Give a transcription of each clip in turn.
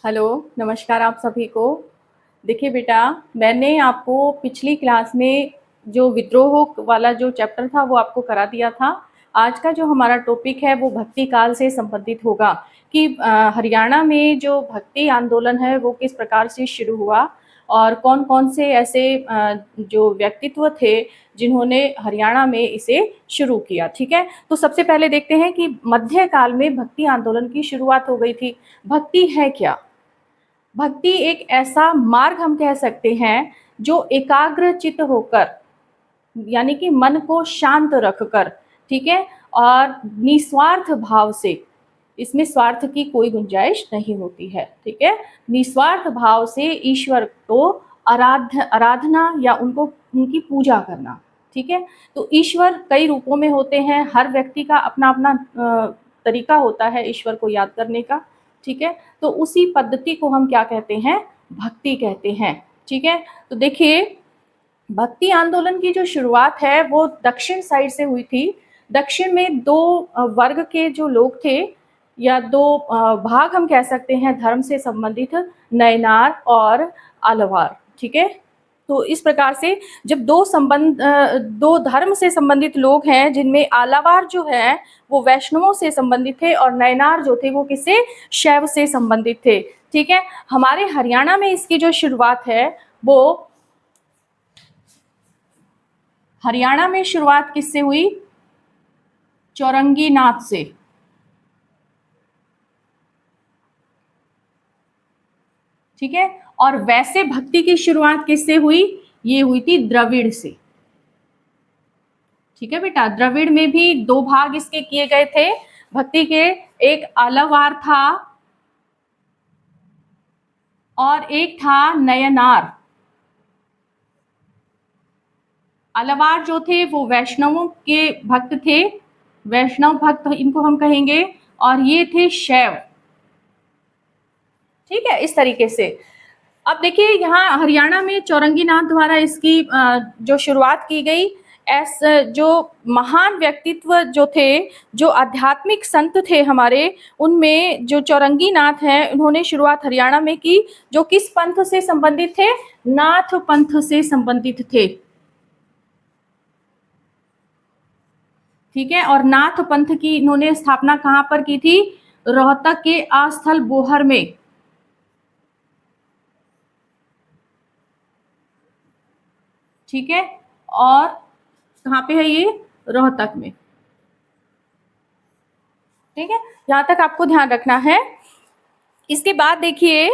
Hello, नमस्कार आप सभी को। देखिए बेटा, मैंने आपको पिछली क्लास में जो विद्रोह वाला जो चैप्टर था वो आपको करा दिया था। आज का जो हमारा टॉपिक है वो भक्ति काल से संबंधित होगा कि हरियाणा में जो भक्ति आंदोलन है वो किस प्रकार से शुरू हुआ और कौन-कौन से ऐसे जो व्यक्तित्व थे जिन्होंने हरियाणा में इसे शुरू किया, ठीक है? तो सबसे पहले देखते हैं कि मध्यकाल में भक्ति आंदोलन की शुरुआत हो गई थी। भक्ति है क्या? भक्ति एक ऐसा मार्ग हम कह सकते हैं जो एकाग्रचित्त होकर यानी कि मन को शांत रखकर, ठीक है, और निस्वार्थ भाव से, इसमें स्वार्थ की कोई गुंजाइश नहीं होती है, ठीक है, निस्वार्थ भाव से ईश्वर को आराधना या उनको उनकी पूजा करना, ठीक है। तो ईश्वर कई रूपों में होते हैं, हर व्यक्ति का अपना अपना तरीका होता है ईश्वर को याद करने का, ठीक है। तो उसी पद्धति को हम क्या कहते हैं, भक्ति कहते हैं, ठीक है। तो देखिए, भक्ति आंदोलन की जो शुरुआत है वो दक्षिण साइड से हुई थी। दक्षिण में दो वर्ग के जो लोग थे या दो भाग हम कह सकते हैं धर्म से संबंधित, नयनार और आलवार, ठीक है। तो इस प्रकार से जब दो धर्म से संबंधित लोग हैं जिनमें आलावार जो है वो वैष्णवों से संबंधित थे और नयनार जो थे वो किससे, शैव से संबंधित थे, ठीक है। हमारे हरियाणा में इसकी जो शुरुआत है वो हरियाणा में शुरुआत किससे हुई, चौरंगी नाथ से, ठीक है। और वैसे भक्ति की शुरुआत किससे हुई, ये हुई थी द्रविड़ से, ठीक है बेटा। द्रविड़ में भी दो भाग इसके किए गए थे भक्ति के, एक आलवार था और एक था नयनार। आलवार जो थे वो वैष्णवों के भक्त थे, वैष्णव भक्त इनको हम कहेंगे, और ये थे शैव, ठीक है, इस तरीके से। अब देखिए यहाँ हरियाणा में चौरंगी नाथ द्वारा इसकी जो शुरुआत की गई, जो महान व्यक्तित्व जो थे, जो आध्यात्मिक संत थे हमारे, उनमें जो चौरंगी नाथ हैं उन्होंने शुरुआत हरियाणा में की, जो किस पंथ से संबंधित थे, नाथ पंथ से संबंधित थे, ठीक है। और नाथ पंथ की इन्होंने स्थापना कहाँ पर की थी, रोहतक के आस्थल बोहर में, ठीक है। और कहाँ पे है ये, रोहतक में, ठीक है। यहां तक आपको ध्यान रखना है। इसके बाद देखिए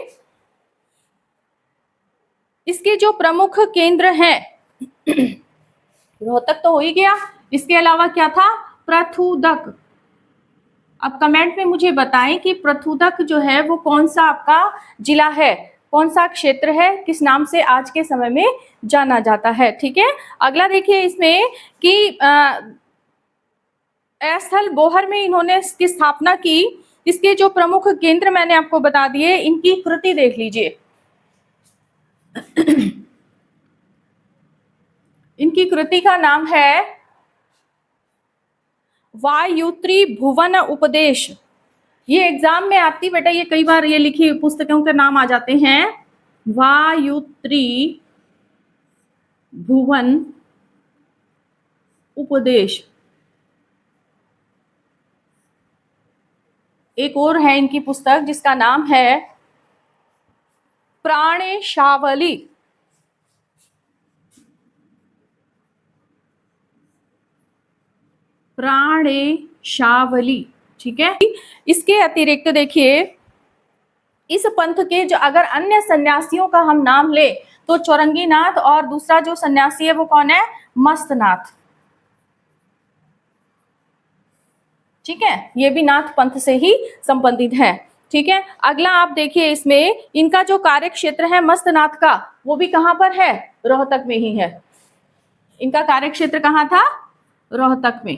इसके जो प्रमुख केंद्र हैं, रोहतक तो हो ही गया, इसके अलावा क्या था, प्रथुदक। अब कमेंट में मुझे बताएं कि प्रथुदक जो है वो कौन सा आपका जिला है, कौन सा क्षेत्र है, किस नाम से आज के समय में जाना जाता है, ठीक है। अगला देखिए इसमें कि स्थल बोहर में इन्होंने इसकी स्थापना की। इसके जो प्रमुख केंद्र मैंने आपको बता दिए, इनकी कृति देख लीजिए। इनकी कृति का नाम है वायुत्री भुवन उपदेश। ये एग्जाम में आती बेटा, ये कई बार ये लिखी पुस्तकों के नाम आ जाते हैं, वायुत्री भुवन उपदेश। एक और है इनकी पुस्तक जिसका नाम है प्राणेशावली। प्राणेशावली, ठीक है। इसके अतिरिक्त देखिए इस पंथ के जो अगर अन्य सन्यासियों का हम नाम ले तो चौरंगी नाथ, और दूसरा जो सन्यासी है वो कौन है, मस्तनाथ, ठीक है। ये भी नाथ पंथ से ही संबंधित है, ठीक है। अगला आप देखिए इसमें इनका जो कार्य क्षेत्र है मस्तनाथ का, वो भी कहां पर है, रोहतक में ही है। इनका कार्य क्षेत्र कहां था, रोहतक में,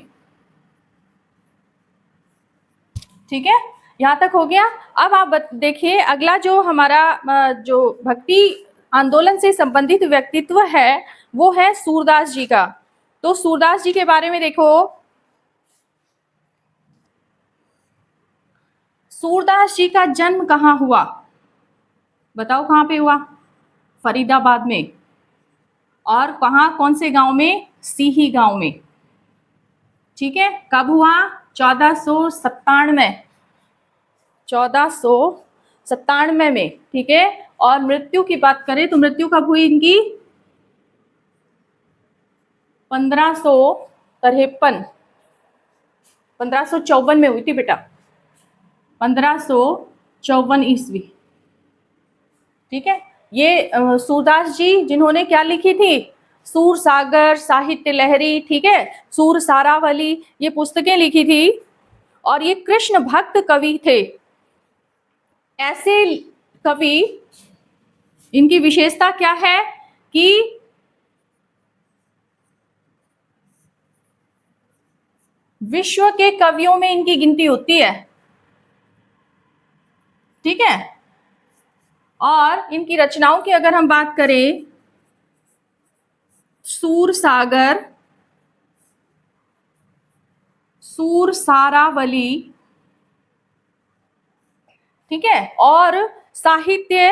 ठीक है। यहां तक हो गया। अब आप देखिए अगला जो हमारा जो भक्ति आंदोलन से संबंधित व्यक्तित्व है वो है सूरदास जी का। तो सूरदास जी के बारे में देखो, सूरदास जी का जन्म कहाँ हुआ, बताओ कहाँ पे हुआ? फरीदाबाद में। और कहाँ, कौन से गांव में? सीही गांव में। ठीक है, कब हुआ? 1497, 1497 में। ठीक है, और मृत्यु की बात करें तो मृत्यु कब हुई इनकी? 1553, 1554 में हुई थी बेटा, 1554 ईस्वी। ठीक है, ये सूरदास जी जिन्होंने क्या लिखी थी? सूर सागर, साहित्य लहरी, ठीक है, सूर सारावली, ये पुस्तकें लिखी थी। और ये कृष्ण भक्त कवि थे। ऐसे कवि, इनकी विशेषता क्या है कि विश्व के कवियों में इनकी गिनती होती है। ठीक है, और इनकी रचनाओं की अगर हम बात करें, सूर सागर, सूर सारावली, ठीक है, और साहित्य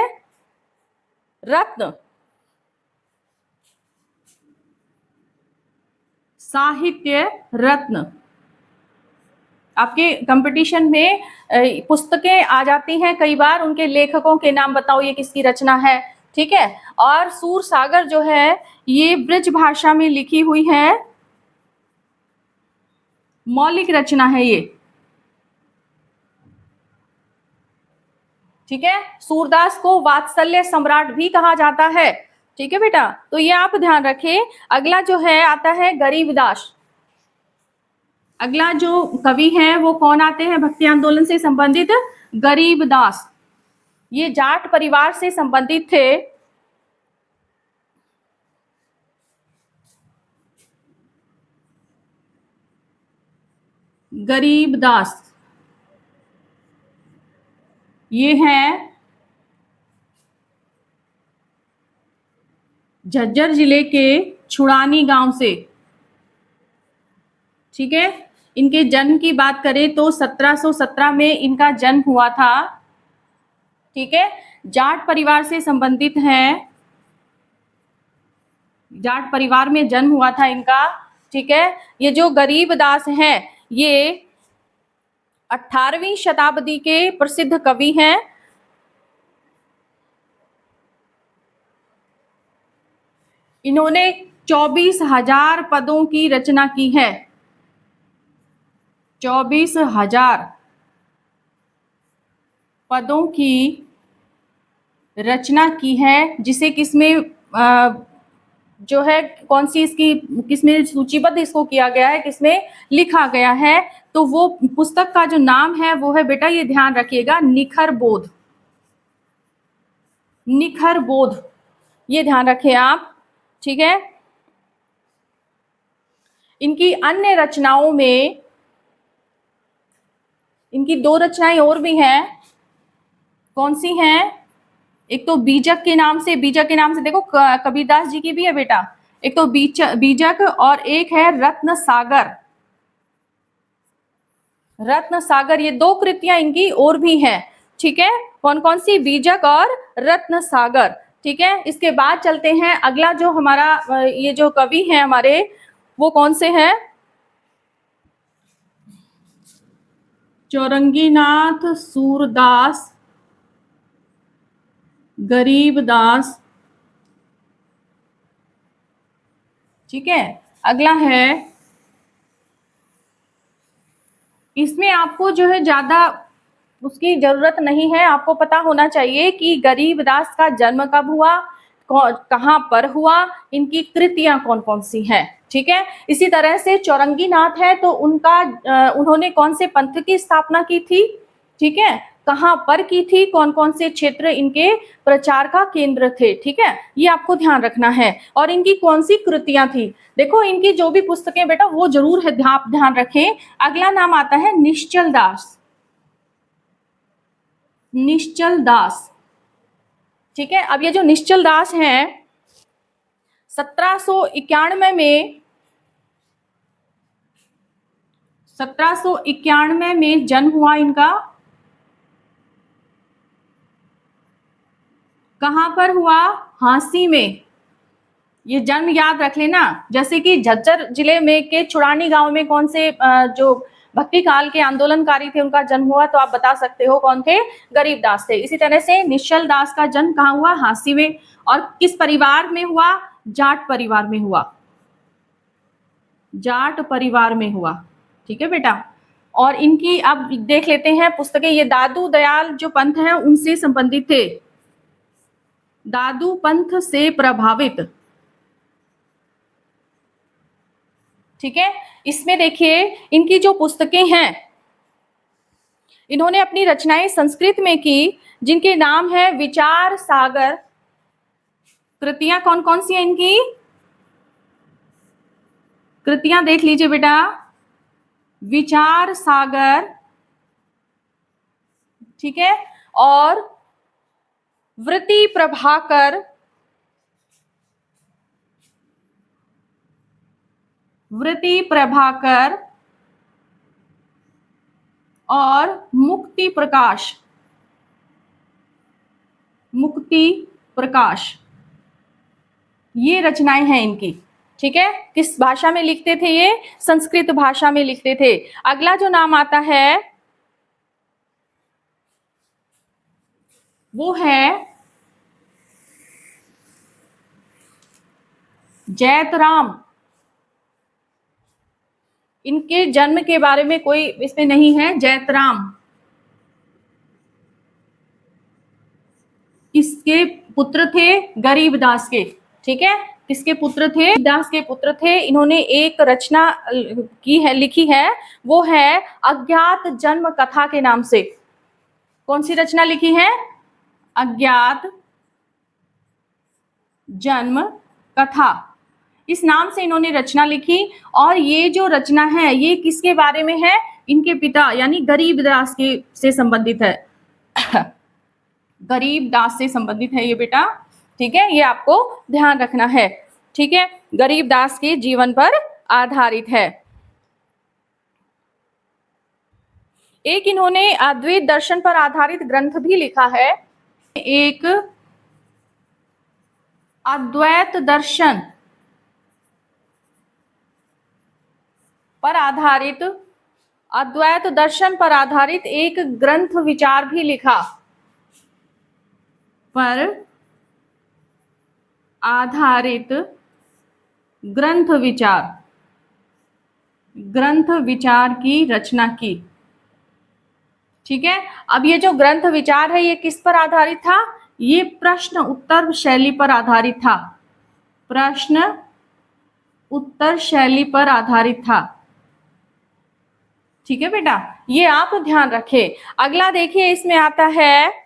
रत्न, साहित्य रत्न। आपके कंपटीशन में पुस्तकें आ जाती हैं कई बार, उनके लेखकों के नाम बताओ, ये किसकी रचना है। ठीक है, और सूर सागर जो है ये ब्रज भाषा में लिखी हुई है, मौलिक रचना है ये। ठीक है, सूरदास को वात्सल्य सम्राट भी कहा जाता है। ठीक है बेटा, तो ये आप ध्यान रखें। अगला जो है आता है गरीबदास। अगला जो कवि हैं वो कौन आते हैं भक्ति आंदोलन से संबंधित? गरीबदास। ये जाट परिवार से संबंधित थे। गरीबदास ये हैं झज्जर जिले के छुड़ानी गांव से। ठीक है, इनके जन्म की बात करें तो 1717 में इनका जन्म हुआ था। ठीक है, जाट परिवार से संबंधित हैं, जाट परिवार में जन्म हुआ था इनका। ठीक है, ये जो गरीबदास हैं ये 18वीं शताब्दी के प्रसिद्ध कवि हैं। इन्होंने 24,000 पदों की रचना की है। 24,000 पदों की रचना की है, जिसे किसमें जो है, कौन सी इसकी, किसमें सूचीबद्ध इसको किया गया है, किसमें लिखा गया है? तो वो पुस्तक का जो नाम है वो है बेटा, ये ध्यान रखिएगा, निखर बोध। निखर बोध, ये ध्यान रखें आप। ठीक है, इनकी अन्य रचनाओं में, इनकी 2 रचनाएं और भी हैं। कौन सी हैं? एक तो बीजक के नाम से, बीजक के नाम से देखो कबीरदास जी की भी है बेटा। एक तो बीजक और एक है रत्न सागर। रत्न सागर, ये 2 कृतियां इनकी और भी हैं। ठीक है, कौन कौन सी? बीजक और रत्न सागर। ठीक है, इसके बाद चलते हैं, अगला जो हमारा ये जो कवि हैं हमारे, वो कौन से हैं? चौरंगीनाथ सूरदास गरीबदास। ठीक है, अगला है, इसमें आपको जो है ज्यादा उसकी जरूरत नहीं है, आपको पता होना चाहिए कि गरीबदास का जन्म कब हुआ, कहाँ पर हुआ, इनकी कृतियां कौन कौन सी हैं। ठीक है, इसी तरह से चौरंगीनाथ है तो उनका उन्होंने कौन से पंथ की स्थापना की थी? ठीक है, कहाँ पर की थी, कौन कौन से क्षेत्र इनके प्रचार का केंद्र थे? ठीक है, ये आपको ध्यान रखना है। और इनकी कौन सी कृतियां थी? देखो, इनकी जो भी पुस्तकें बेटा वो जरूर है, ध्यान रखें। अगला नाम आता है निश्चल दास। निश्चल दास। ठीक है, अब ये जो निश्चल दास हैं 1791 में, 1791 में जन्म हुआ इनका। कहाँ पर हुआ? झांसी में। ये जन्म याद रख लेना। जैसे कि झज्जर जिले में के चुड़ानी गांव में कौन से जो भक्ति काल के आंदोलनकारी थे उनका जन्म हुआ, तो आप बता सकते हो कौन थे? गरीबदास थे। इसी तरह से निश्चल दास का जन्म कहाँ हुआ? झांसी में। और किस परिवार में हुआ? जाट परिवार में हुआ। जाट परिवार में हुआ। ठीक है बेटा। और इनकी अब देख लेते हैं पुस्तकें। ये दादू दयाल जो पंथ है उनसे संबंधित थे। दादू पंथ से प्रभावित। ठीक है। इसमें देखिए इनकी जो पुस्तकें हैं, इन्होंने अपनी रचनाएं संस्कृत में की, जिनके नाम है विचार सागर। कृतियां कौन कौन सी हैं इनकी? कृतियां देख लीजिए बेटा। विचार सागर, ठीक है, और वृत्ति प्रभाकर, वृत्ति प्रभाकर और मुक्ति प्रकाश, मुक्ति प्रकाश, ये रचनाएं हैं इनकी। ठीक है। किस भाषा में लिखते थे ये? संस्कृत भाषा में लिखते थे। अगला जो नाम आता है वो है जैतराम। इनके जन्म के बारे में कोई इसमें नहीं है। जैतराम किसके पुत्र थे? गरीबदास के। ठीक है। किसके पुत्र थे? दास के पुत्र थे। इन्होंने एक रचना की है, लिखी है, वो है अज्ञात जन्म कथा के नाम से। कौन सी रचना लिखी है? अज्ञात जन्म कथा, इस नाम से इन्होंने रचना लिखी। और ये जो रचना है ये किसके बारे में है? इनके पिता यानी गरीबदास के से संबंधित है। गरीबदास से संबंधित है ये बेटा। ठीक है। ये आपको ध्यान रखना है। ठीक है। गरीबदास के जीवन पर आधारित है। एक इन्होंने अद्वैत दर्शन पर आधारित ग्रंथ भी लिखा है। एक अद्वैत दर्शन पर आधारित, अद्वैत दर्शन पर आधारित एक ग्रंथ विचार भी लिखा। पर आधारित ग्रंथ विचार, ग्रंथ विचार की रचना की। ठीक है। अब ये जो ग्रंथ विचार है ये किस पर आधारित था? ये प्रश्न उत्तर शैली पर आधारित था। प्रश्न उत्तर शैली पर आधारित था। ठीक है बेटा, ये आप ध्यान रखें। अगला देखिए, इसमें आता है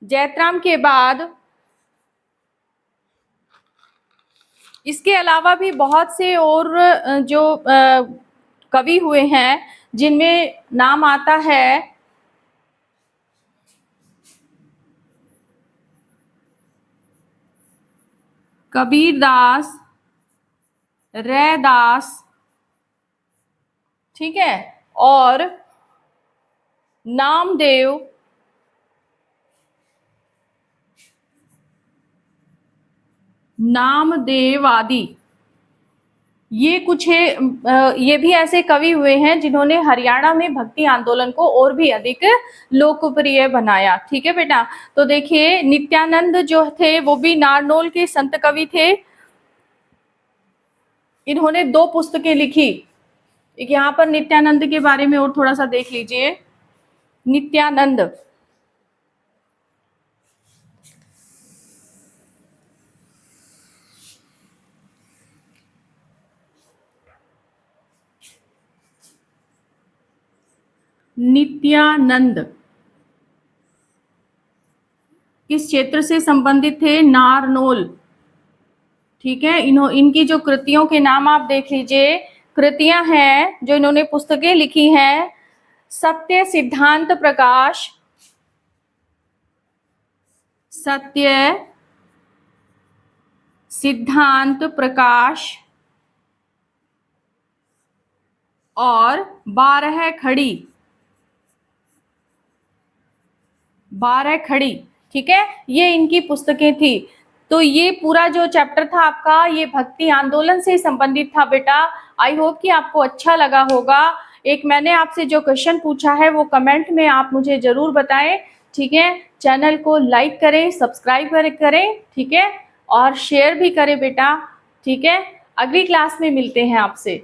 जैतराम के बाद इसके अलावा भी बहुत से और जो कवि हुए हैं, जिनमें नाम आता है कबीरदास, रैदास, ठीक है, और नामदेव, नामदेव आदि। ये कुछ है, ये भी ऐसे कवि हुए हैं जिन्होंने हरियाणा में भक्ति आंदोलन को और भी अधिक लोकप्रिय बनाया। ठीक है बेटा। तो देखिए नित्यानंद जो थे वो भी नारनौल के संत कवि थे। इन्होंने 2 पुस्तकें लिखी। एक यहाँ पर नित्यानंद के बारे में और थोड़ा सा देख लीजिए। नित्यानंद, नित्यानंद किस क्षेत्र से संबंधित थे? नारनौल। ठीक है। इनकी जो कृतियों के नाम आप देख लीजिए। कृतियां हैं जो इन्होंने पुस्तकें लिखी हैं, सत्य सिद्धांत प्रकाश, सत्य सिद्धांत प्रकाश और 12 खड़ी, 12 खड़ी। ठीक है, ये इनकी पुस्तकें थी। तो ये पूरा जो चैप्टर था आपका, ये भक्ति आंदोलन से संबंधित था बेटा। आई होप कि आपको अच्छा लगा होगा। एक मैंने आपसे जो क्वेश्चन पूछा है वो कमेंट में आप मुझे ज़रूर बताएं, ठीक है। चैनल को लाइक करें, सब्सक्राइब करें, ठीक है, और शेयर भी करें बेटा, ठीक है। अगली क्लास में मिलते हैं आपसे।